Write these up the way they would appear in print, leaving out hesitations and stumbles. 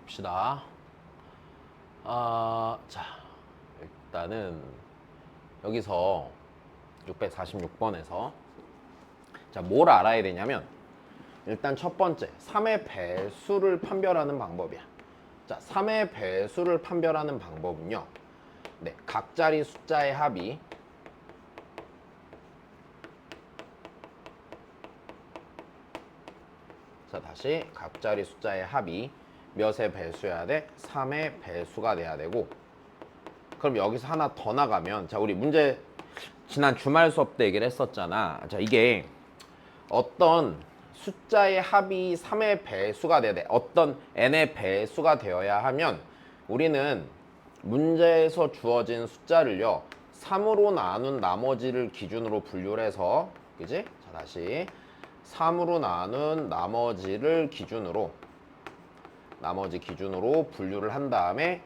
봅시다. 자, 일단은 여기서 646번에서 자, 뭘 알아야 되냐면 일단 첫 번째 3의 배수를 판별하는 방법이야. 자, 3의 배수를 판별하는 방법은요. 네, 각자리 숫자의 합이 자, 다시 각자리 숫자의 합이 몇의 배수여야 돼? 3의 배수가 돼야 되고 그럼 여기서 하나 더 나가면 자, 우리 문제 지난 주말 수업 때 얘기를 했었잖아. 자, 이게 어떤 숫자의 합이 3의 배수가 돼야 돼. 어떤 n의 배수가 되어야 하면 우리는 문제에서 주어진 숫자를요 3으로 나눈 나머지를 기준으로 분류를 해서 그지? 자, 다시 3으로 나눈 나머지 기준으로 분류를 한 다음에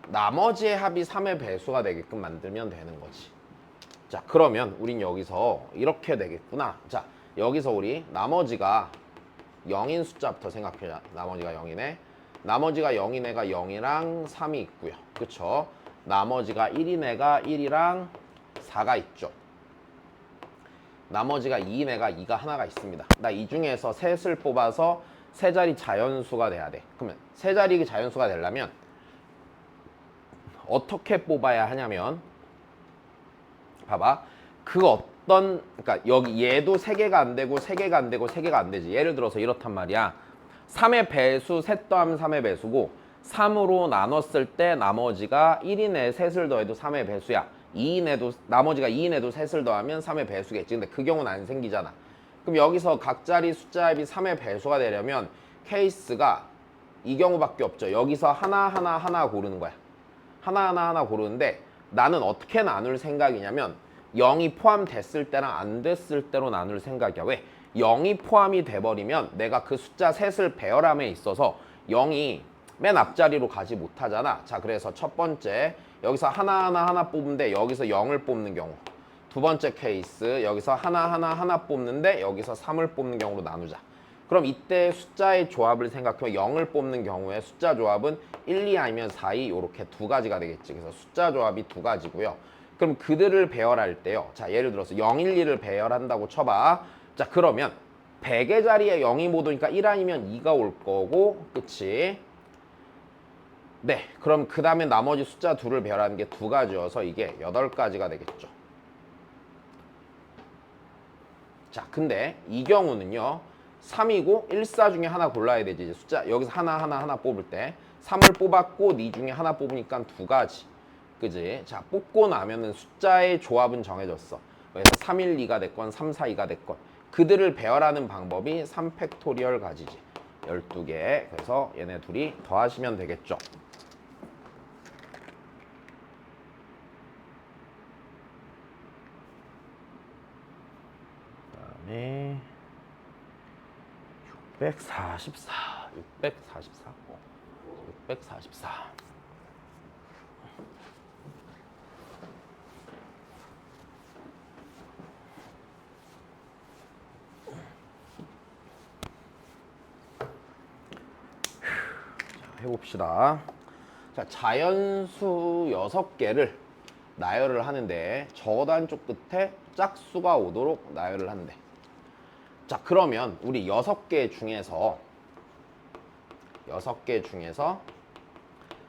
나머지의 합이 3의 배수가 되게끔 만들면 되는 거지. 자, 그러면 우린 여기서 이렇게 되겠구나. 자, 여기서 우리 나머지가 0인 숫자부터 생각해자. 나머지가 0이네. 나머지가 0인 애가 0이랑 3이 있고요. 그쵸? 나머지가 1인 애가 1이랑 4가 있죠. 나머지가 2인 애가 2가 하나가 있습니다. 나 이 중에서 셋을 뽑아서 세 자리 자연수가 돼야 돼. 그러면 세 자리 자연수가 되려면 어떻게 뽑아야 하냐면 봐봐. 그 어떤 그러니까 여기 얘도 3개가 안 되고 3개가 안 되고 3개가 안 되지. 예를 들어서 이렇단 말이야. 3의 배수 셋 더하면 3의 배수고 3으로 나눴을 때 나머지가 1인에 셋을 더해도 3의 배수야. 2인에도 나머지가 2인에도 셋을 더하면 3의 배수겠지. 근데 그 경우는 안 생기잖아. 그럼 여기서 각자리 숫자 합이 3의 배수가 되려면 케이스가 이 경우밖에 없죠. 여기서 하나 고르는 거야. 하나 고르는데 나는 어떻게 나눌 생각이냐면 0이 포함됐을 때랑 안 됐을 때로 나눌 생각이야. 왜? 0이 포함이 돼버리면 내가 그 숫자 셋을 배열함에 있어서 0이 맨 앞자리로 가지 못하잖아. 자, 그래서 첫 번째 여기서 하나 뽑는데 여기서 0을 뽑는 경우. 두 번째 케이스 여기서 하나 뽑는데 여기서 3을 뽑는 경우로 나누자. 그럼 이때 숫자의 조합을 생각하면 0을 뽑는 경우에 숫자 조합은 1, 2 아니면 4, 2 이렇게 두 가지가 되겠지. 그래서 숫자 조합이 두 가지고요. 그럼 그들을 배열할 때요. 자, 예를 들어서 0, 1, 2를 배열한다고 쳐봐. 자, 그러면 100의 자리에 0이 못 오니까 1 아니면 2가 올 거고 그치? 네, 그럼 그 다음에 나머지 숫자 둘을 배열하는 게 두 가지여서 이게 8가지가 되겠죠. 자, 근데 이 경우는요. 3이고 1, 4 중에 하나 골라야 되지. 이제 숫자 여기서 하나 뽑을 때 3을 뽑았고 네 중에 하나 뽑으니까 두 가지. 그지? 자, 뽑고 나면은 숫자의 조합은 정해졌어. 그래서 3, 1, 2가 됐건 3, 4, 2가 됐건 그들을 배열하는 방법이 3팩토리얼 가지지. 12개. 그래서 얘네 둘이 더하시면 되겠죠. 그다음에 644 자, 해봅시다. 자, 자연수 6개를 나열을 하는데 저단 쪽 끝에 짝수가 오도록 나열을 한대. 자, 그러면 우리 6개 중에서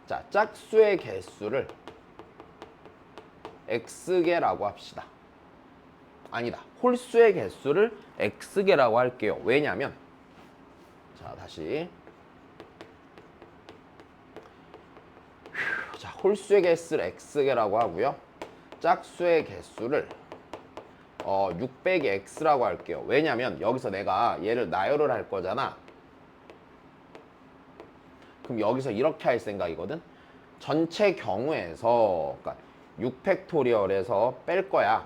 자, 짝수의 개수를 x개라고 합시다. 아니다. 홀수의 개수를 x개라고 할게요. 왜냐면 자, 다시 자, 홀수의 개수를 x개라고 하고요. 짝수의 개수를 600x라고 할게요. 왜냐면 여기서 내가 얘를 나열을 할 거잖아. 그럼 여기서 이렇게 할 생각이거든. 전체 경우에서 그러니까 6팩토리얼에서 뺄 거야.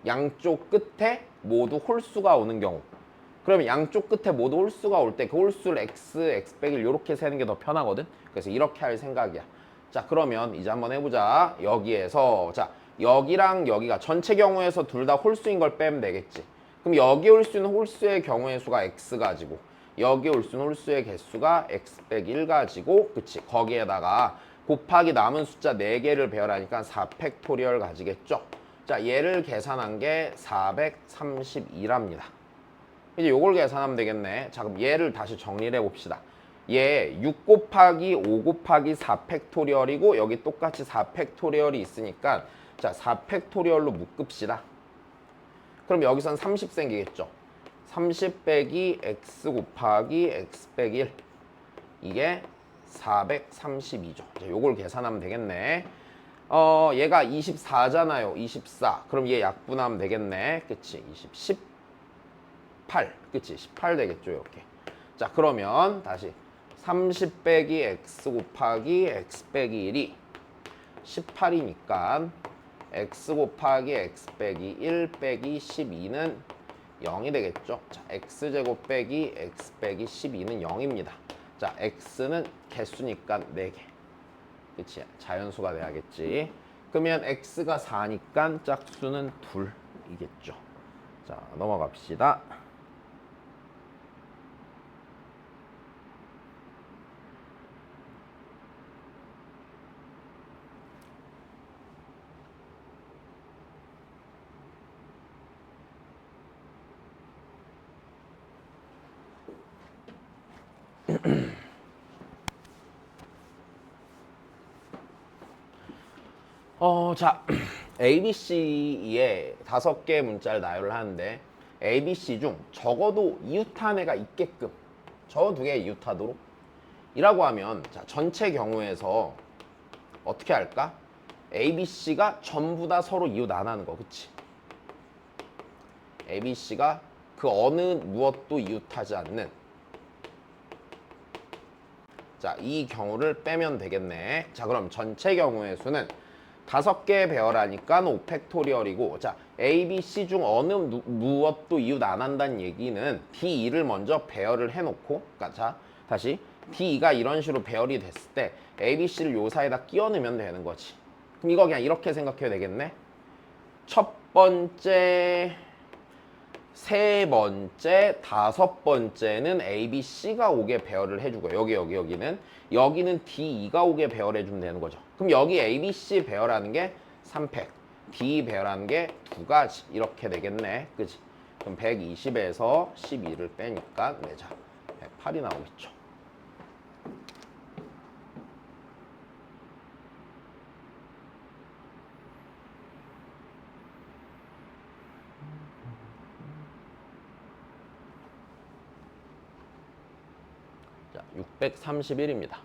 양쪽 끝에 모두 홀수가 오는 경우. 그러면 양쪽 끝에 모두 홀수가 올 때 그 홀수를 x, x100을 이렇게 세는 게 더 편하거든. 그래서 이렇게 할 생각이야. 자, 그러면 이제 한번 해보자. 여기에서 자, 여기랑 여기가 전체 경우에서 둘 다 홀수인 걸 빼면 되겠지. 그럼 여기 올 수 있는 홀수의 경우의 수가 x 가지고 여기 올 수는 홀수의 개수가 x 빼기 1 가지고 그치 거기에다가 곱하기 남은 숫자 4개를 배열하니까 4팩토리얼 가지겠죠. 자 얘를 계산한 게 432랍니다. 이제 요걸 계산하면 되겠네. 자 그럼 얘를 다시 정리를 해봅시다. 얘 6 곱하기 5 곱하기 4팩토리얼이고 여기 똑같이 4팩토리얼이 있으니까 자 4팩토리얼로 묶읍시다. 그럼 여기선 30 생기겠죠. 30 빼기 x 곱하기 x 빼기 1 이게 432죠. 자, 요걸 계산하면 되겠네. 얘가 24잖아요. 24. 그럼 얘 약분하면 되겠네. 그치? 18. 그치? 18 되겠죠. 이렇게. 자, 그러면 다시 30 빼기 x 곱하기 x 빼기 1이 18이니까 x 곱하기 x 빼기 1 빼기 12는 0이 되겠죠. 자, x제곱 빼기 x 빼기 12는 0입니다. 자, x는 개수니까 4개. 그치? 자연수가 돼야겠지. 그러면 x가 4니까 짝수는 2이겠죠. 자, 넘어갑시다. 자, ABC에 5개의 문자를 나열을 하는데 ABC 중 적어도 이웃한 애가 있게끔 저 2개의 이웃하도록 이라고 하면 자, 전체 경우에서 어떻게 할까? ABC가 전부 다 서로 이웃 안 하는 거, 그치? ABC가 그 어느 무엇도 이웃하지 않는 자, 이 경우를 빼면 되겠네. 자, 그럼 전체 경우의 수는 5개 배열하니까 5팩토리얼이고 자, A, B, C 중 어느 무엇도 이웃 안 한다는 얘기는 D2를 먼저 배열을 해놓고 그러니까 자, 다시 D2가 이런 식으로 배열이 됐을 때 A, B, C를 요 사이에다 끼워 넣으면 되는 거지. 그럼 이거 그냥 이렇게 생각해도 되겠네. 첫 번째, 세 번째, 다섯 번째는 A, B, C가 오게 배열을 해주고 여기는 D2가 오게 배열해주면 되는 거죠. 그럼 여기 A, B, C 배열하는 게 3팩, D 배열하는 게 2가지 이렇게 되겠네. 그치? 그럼 120에서 12를 빼니까 네, 자 108이 나오겠죠. 자, 631입니다.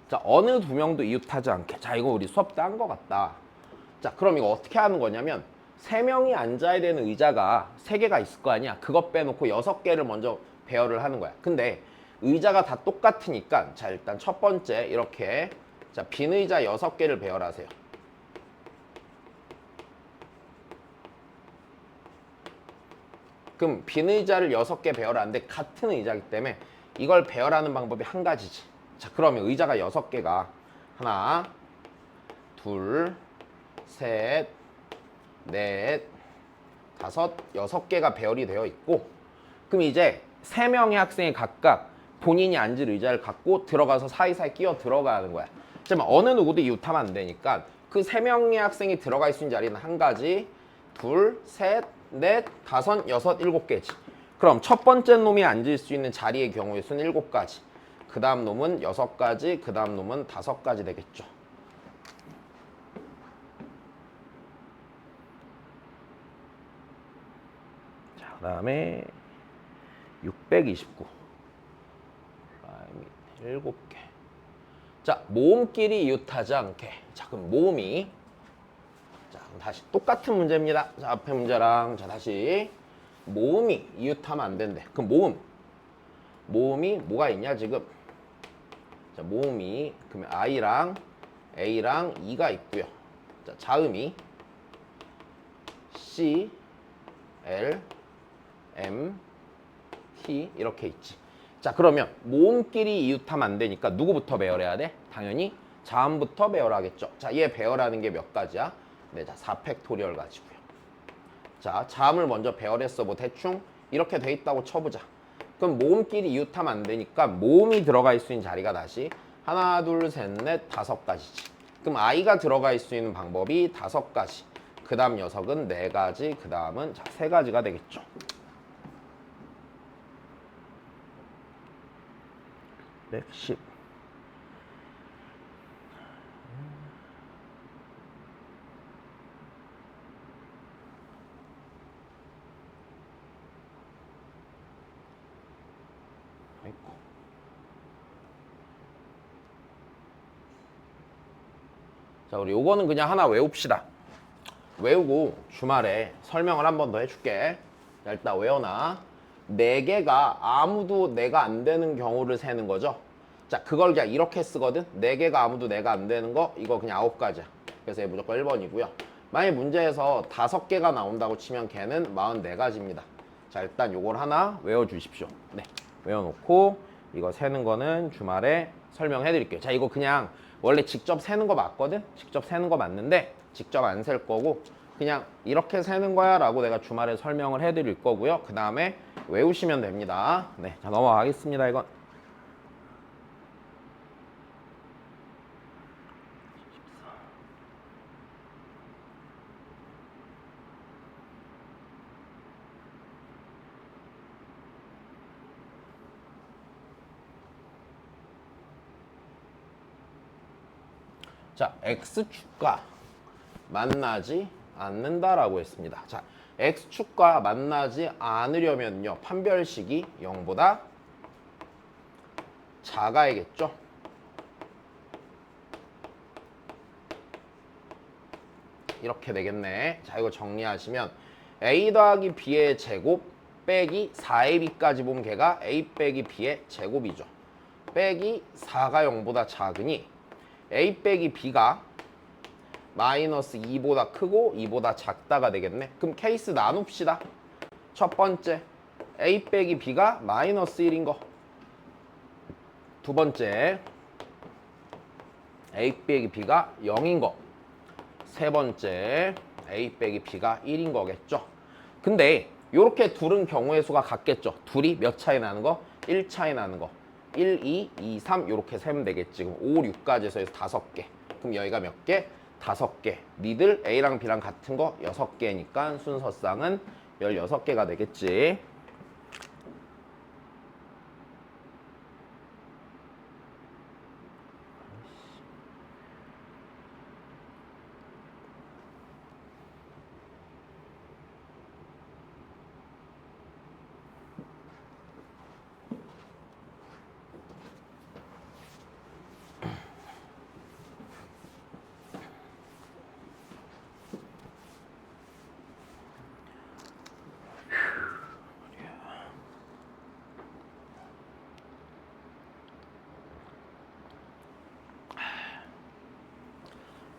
자, 어느 2명도 이웃하지 않게. 자, 이거 우리 수업 때 한 것 같다. 자, 그럼 이거 어떻게 하는 거냐면 3명이 앉아야 되는 의자가 3개가 있을 거 아니야. 그거 빼놓고 6개를 먼저 배열을 하는 거야. 근데 의자가 다 똑같으니까 자, 일단 첫 번째 이렇게 자, 빈 의자 6개를 배열하세요. 그럼 빈 의자를 6개 배열하는데 같은 의자이기 때문에 이걸 배열하는 방법이 한 가지지. 자, 그러면 의자가 6개가 하나, 둘, 셋, 넷, 다섯, 6개가 배열이 되어 있고 그럼 이제 3명의 학생이 각각 본인이 앉을 의자를 갖고 들어가서 사이사이 끼어 들어가야 하는 거야. 하지만 어느 누구도 이웃하면 안 되니까 그 3명의 학생이 들어가 있는 자리는 한 가지, 둘, 셋, 넷, 다섯, 여섯, 7개지. 그럼 첫 번째 놈이 앉을 수 있는 자리의 경우의 수는 7가지. 그 다음 놈은 6가지, 그 다음 놈은 5가지 되겠죠. 자, 그 다음에 629. 7개. 자, 모음끼리 이웃하지 않게. 자, 그럼 모음이 자, 그럼 다시 똑같은 문제입니다. 자, 앞에 문제랑 자, 다시 모음이 이웃하면 안 된대. 그럼 모음이 뭐가 있냐 지금? 자, 모음이 그러면 I랑 A랑 E가 있고요. 자, 자음이 C, L, M, T 이렇게 있지. 자, 그러면 모음끼리 이웃하면 안 되니까 누구부터 배열해야 돼? 당연히 자음부터 배열하겠죠. 자, 얘 배열하는 게 몇 가지야? 네, 자, 4팩토리얼 가지고요. 자, 자음을 먼저 배열했어. 뭐 대충 이렇게 돼 있다고 쳐보자. 그럼 모음끼리 이웃하면 안 되니까 모음이 들어가 있을 수 있는 자리가 다시 하나, 둘, 셋, 넷, 5가지지. 그럼 I가 들어가 있을 수 있는 방법이 5가지. 그 다음 녀석은 4가지. 그 다음은 자, 3가지가 되겠죠. 네, 10. 아이고. 자, 우리 요거는 그냥 하나 외웁시다. 외우고 주말에 설명을 한 번 더 해줄게. 자, 일단 외워놔. 4개가 아무도 내가 안 되는 경우를 세는 거죠. 자, 그걸 그냥 이렇게 쓰거든. 4개가 아무도 내가 안 되는 거, 이거 그냥 9가지야. 그래서 얘 무조건 1번이고요. 만약 문제에서 5개가 나온다고 치면 걔는 44가지입니다. 자, 일단 요걸 하나 외워주십시오. 네, 외워놓고 이거 세는 거는 주말에 설명해 드릴게요. 자, 이거 그냥 원래 직접 세는 거 맞거든? 직접 세는 거 맞는데 직접 안 셀 거고 그냥 이렇게 세는 거야 라고 내가 주말에 설명을 해 드릴 거고요. 그 다음에 외우시면 됩니다. 네, 자, 넘어가겠습니다. 이건 자, X축과 만나지 않는다라고 했습니다. 자, X축과 만나지 않으려면요. 판별식이 0보다 작아야겠죠. 이렇게 되겠네. 자, 이거 정리하시면 A 더하기 B의 제곱 빼기 4AB까지 보면 걔가 A 빼기 B의 제곱이죠. 빼기 4가 0보다 작으니 A 빼기 B가 마이너스 2보다 크고 2보다 작다가 되겠네. 그럼 케이스 나눕시다. 첫 번째 A 빼기 B가 마이너스 1인 거. 두 번째 A 빼기 B가 0인 거. 세 번째 A 빼기 B가 1인 거겠죠. 근데 이렇게 둘은 경우의 수가 같겠죠. 둘이 몇 차이 나는 거? 1 차이 나는 거. 1, 2, 2, 3 이렇게 세면 되겠지. 그럼 5, 6까지 해서 5개. 그럼 여기가 몇 개? 5개. 니들 A랑 B랑 같은 거 6개니까 순서쌍은 16개가 되겠지.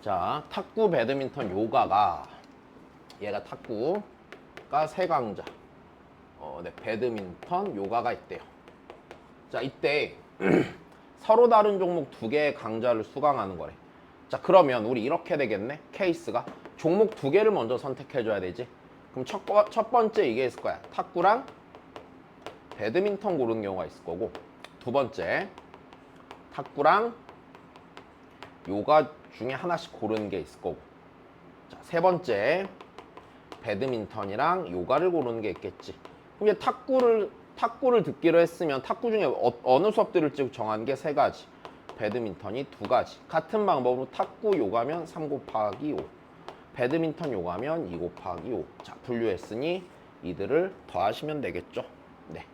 자, 탁구, 배드민턴, 요가가 얘가 탁구가 3강자. 네, 배드민턴, 요가가 있대요. 자, 이때 서로 다른 종목 2개의 강자를 수강하는 거래. 자, 그러면 우리 이렇게 되겠네. 케이스가 종목 2개를 먼저 선택해줘야 되지. 그럼 첫 번째 이게 있을 거야. 탁구랑 배드민턴 고르는 경우가 있을 거고, 두 번째 탁구랑 요가 중에 하나씩 고르는 게 있을 거고, 자, 세 번째 배드민턴이랑 요가를 고르는 게 있겠지. 그럼 이제 탁구를 듣기로 했으면 탁구 중에 어느 수업 들을지 정하는 게 3가지. 배드민턴이 2가지. 같은 방법으로 탁구 요가면 3 곱하기 5. 배드민턴 요가면 2 곱하기 5. 자, 분류했으니 이들을 더하시면 되겠죠. 네.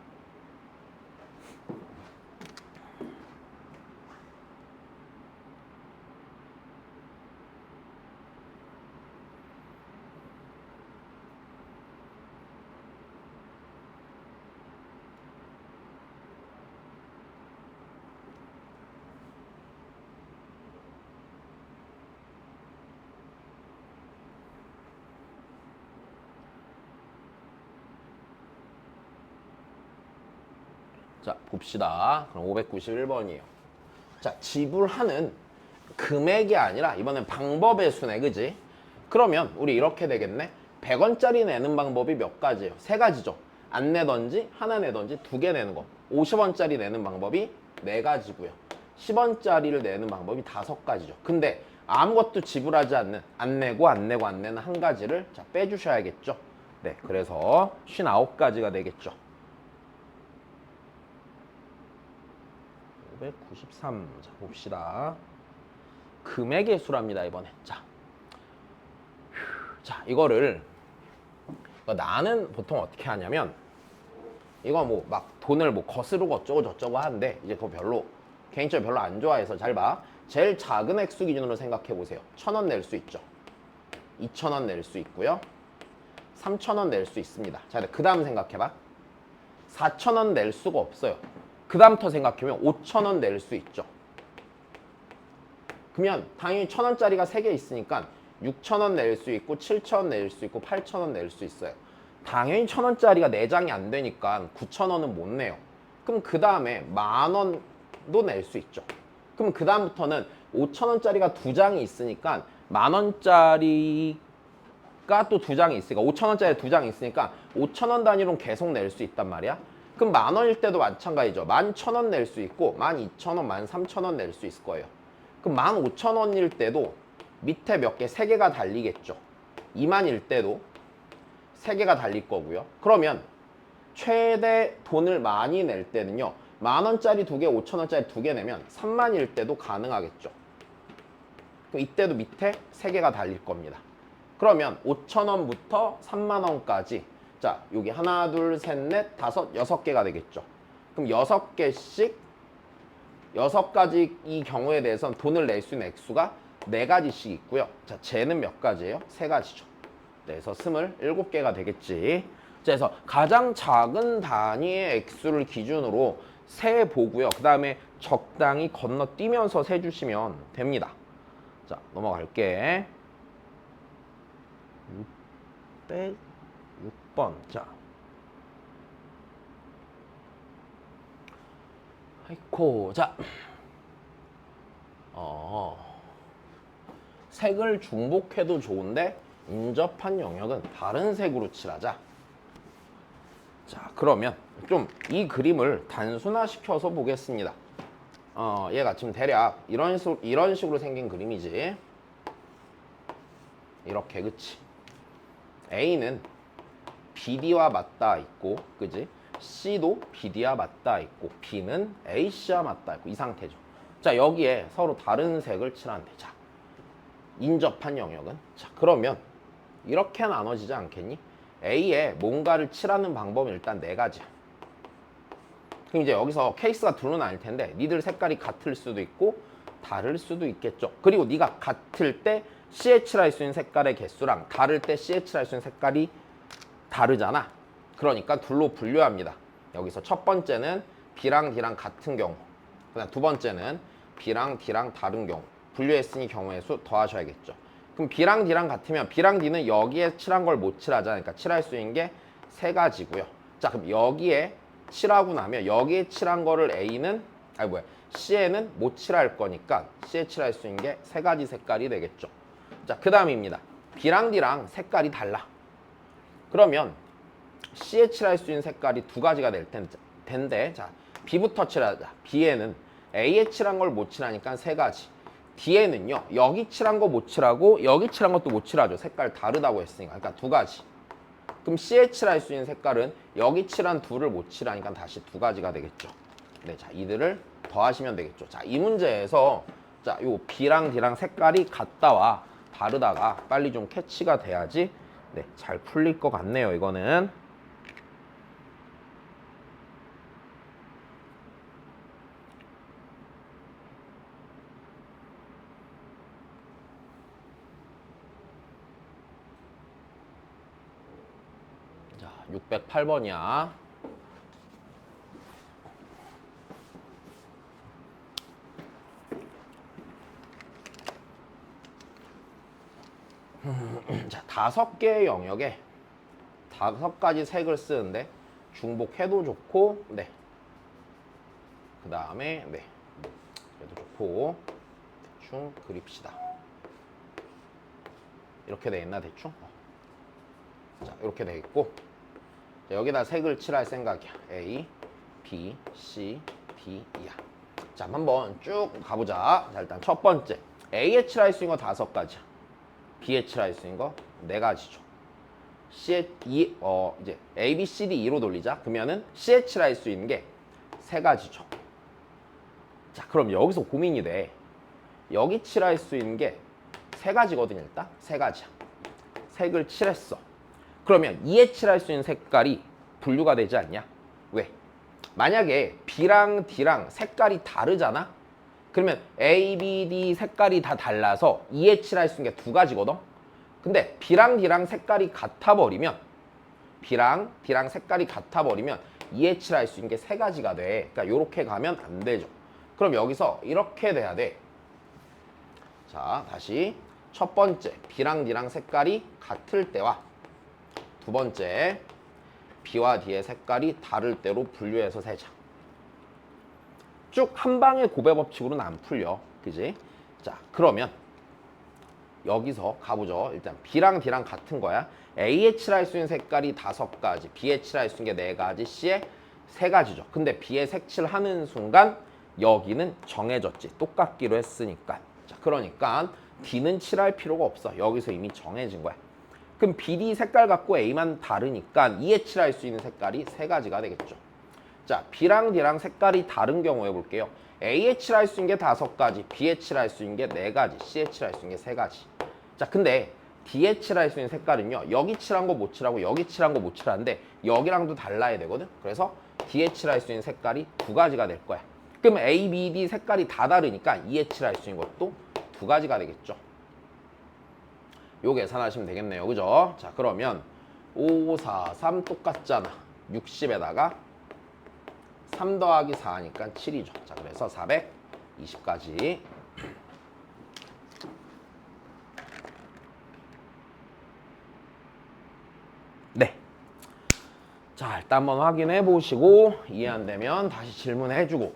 자, 봅시다. 그럼 591번이에요. 자, 지불하는 금액이 아니라 이번엔 방법의 수네, 그지? 그러면 우리 이렇게 되겠네. 100원짜리 내는 방법이 몇 가지예요? 세 가지죠. 안 내던지, 하나 내던지, 두 개 내는 거. 50원짜리 내는 방법이 네 가지고요. 10원짜리를 내는 방법이 다섯 가지죠. 근데 아무것도 지불하지 않는, 안 내고 안 내고 안 내는 한 가지를 자 빼주셔야겠죠. 네, 그래서 59가지가 되겠죠. 593. 자, 봅시다. 금액의 수랍니다, 이번에. 자, 이거를 나는 보통 어떻게 하냐면 이거 뭐 막 돈을 뭐 거스르고 어쩌고 저쩌고 하는데 이제 그거 별로 개인적으로 별로 안 좋아해서 잘 봐. 제일 작은 액수 기준으로 생각해 보세요. 1,000원 낼 수 있죠. 2,000원 낼 수 있고요. 3,000원 낼 수 있습니다. 자, 그 다음 생각해봐. 4,000원 낼 수가 없어요. 그 다음부터 생각해보면 5,000원 낼 수 있죠. 그러면 당연히 1,000원짜리가 3개 있으니까 6,000원 낼 수 있고 7,000원 낼 수 있고 8,000원 낼 수 있어요. 당연히 1,000원짜리가 4장이 안 되니까 9,000원은 못 내요. 그럼 그 다음에 10,000원도 낼 수 있죠. 그럼 그 다음부터는 5,000원짜리가 2장이 있으니까 10,000원짜리가 또 2장이 있으니까 5,000원짜리 2장이 있으니까 5,000원 단위로는 계속 낼 수 있단 말이야. 그럼 10,000원일 때도 마찬가지죠. 11,000원 낼 수 있고 12,000원, 13,000원 낼 수 있을 거예요. 그럼 15,000원일 때도 밑에 몇 개, 3개가 달리겠죠. 2만일 때도 3개가 달릴 거고요. 그러면 최대 돈을 많이 낼 때는요. 10,000원짜리 2개, 5,000원짜리 2개 내면 3만일 때도 가능하겠죠. 그럼 이때도 밑에 3개가 달릴 겁니다. 그러면 5,000원부터 3만원까지 자, 여기 하나, 둘, 셋, 넷, 다섯, 6개가 되겠죠. 그럼 6개씩 6가지 이 경우에 대해서는 돈을 낼 수 있는 액수가 4가지씩 있고요. 자, 쟤는 몇 가지예요? 3가지죠. 그래서 27개가 되겠지. 그래서 가장 작은 단위의 액수를 기준으로 세 보고요. 그 다음에 적당히 건너뛰면서 세주시면 됩니다. 자, 넘어갈게. 606번. 자. 아이코. 자. 색을 중복해도 좋은데 인접한 영역은 다른 색으로 칠하자. 자, 그러면 좀 이 그림을 단순화시켜서 보겠습니다. 얘가 지금 대략 이런 식으로 생긴 그림이지. 이렇게, 그치? A는 BD와 맞닿아 있고, 그지? C도 BD와 맞닿아 있고, B는 AC와 맞닿아 있고, 이 상태죠. 자, 여기에 서로 다른 색을 칠하는데, 자, 인접한 영역은? 자, 그러면 이렇게 나눠지지 않겠니? A에 뭔가를 칠하는 방법은 일단 4가지. 그럼 이제 여기서 케이스가 둘로 나뉠 텐데 니들 색깔이 같을 수도 있고 다를 수도 있겠죠. 그리고 네가 같을 때 C에 칠할 수 있는 색깔의 개수랑 다를 때 C에 칠할 수 있는 색깔이 다르잖아. 그러니까 둘로 분류합니다. 여기서 첫 번째는 B랑 D랑 같은 경우, 그다음 두 번째는 B랑 D랑 다른 경우. 분류했으니 경우의 수 더하셔야겠죠. 그럼 B랑 D랑 같으면 B랑 D는 여기에 칠한 걸 못 칠하잖아. 그러니까 칠할 수 있는 게 3가지고요. 자, 그럼 여기에 칠하고 나면 여기에 칠한 거를 C에는 못 칠할 거니까 C에 칠할 수 있는 게 3가지 색깔이 되겠죠. 자, 그 다음입니다. B랑 D랑 색깔이 달라. 그러면 C에 칠할 수 있는 색깔이 2가지가 될 텐데, 자, B부터 칠하자. B에는 A에 칠한 걸 못 칠하니까 3가지. D에는요, 여기 칠한 거 못 칠하고 여기 칠한 것도 못 칠하죠. 색깔 다르다고 했으니까. 그러니까 2가지. 그럼 C에 칠할 수 있는 색깔은 여기 칠한 2를 못 칠하니까 다시 2가지가 되겠죠. 네, 자, 이들을 더하시면 되겠죠. 자, 이 문제에서 자, 요 B랑 D랑 색깔이 같다와 다르다가 빨리 좀 캐치가 돼야지 네, 잘 풀릴 것 같네요. 이거는. 자, 608번이야. 자, 5개의 영역에 5가지 색을 쓰는데 중복해도 좋고, 네, 그 다음에 네, 그래도 좋고 대충 그립시다. 이렇게 돼 있나 대충? 자, 이렇게 돼 있고 자, 여기다 색을 칠할 생각이야. A, B, C, D, E야. 자, 한번 쭉 가보자. 자, 일단 첫 번째 A에 칠할 수 있는 거 5가지야. B에 칠할 수 있는 거 4가지죠. C에 이제 A, B, C, D, E로 돌리자. 그러면은 C에 칠할 수 있는 게 3가지죠. 자, 그럼 여기서 고민이 돼. 여기 칠할 수 있는 게 3가지거든 일단. 3가지야. 색을 칠했어. 그러면 E에 칠할 수 있는 색깔이 분류가 되지 않냐? 왜? 만약에 B랑 D랑 색깔이 다르잖아? 그러면 A, B, D 색깔이 다 달라서 E에 칠할 수 있는 게 2가지거든? 근데 B랑 D랑 색깔이 같아버리면 B랑 D랑 색깔이 같아버리면 E에 칠할 수 있는 게 3가지가 돼. 그러니까 이렇게 가면 안 되죠. 그럼 여기서 이렇게 돼야 돼. 자, 다시 첫 번째 B랑 D랑 색깔이 같을 때와 두 번째 B와 D의 색깔이 다를 때로 분류해서 세자. 쭉 한 방에 고배 법칙으로는 안 풀려. 그지? 자, 그러면 여기서 가보죠. 일단 B랑 D랑 같은 거야. A에 칠할 수 있는 색깔이 5가지, B에 칠할 수 있는 게 4가지, C에 3가지죠. 근데 B에 색칠하는 순간 여기는 정해졌지. 똑같기로 했으니까. 자, 그러니까 D는 칠할 필요가 없어. 여기서 이미 정해진 거야. 그럼 BD 색깔 갖고 A만 다르니까 E에 칠할 수 있는 색깔이 3가지가 되겠죠. 자, B랑 D랑 색깔이 다른 경우에 볼게요. A에 칠할 수 있는 게 5가지, B에 칠할 수 있는 게 4가지, C에 칠할 수 있는 게 3가지. 자, 근데 D에 칠할 수 있는 색깔은요. 여기 칠한 거 못 칠하고 여기 칠한 거 못 칠하는데 여기랑도 달라야 되거든. 그래서 D에 칠할 수 있는 색깔이 2가지가 될 거야. 그럼 A, B, D 색깔이 다 다르니까 E에 칠할 수 있는 것도 2가지가 되겠죠. 요 계산하시면 되겠네요. 그죠? 자, 그러면 5, 4, 3 똑같잖아. 60에다가 3 더하기 4니까 7이죠. 자, 그래서 420까지. 네. 자, 일단 한번 확인해 보시고 이해 안 되면 다시 질문해 주고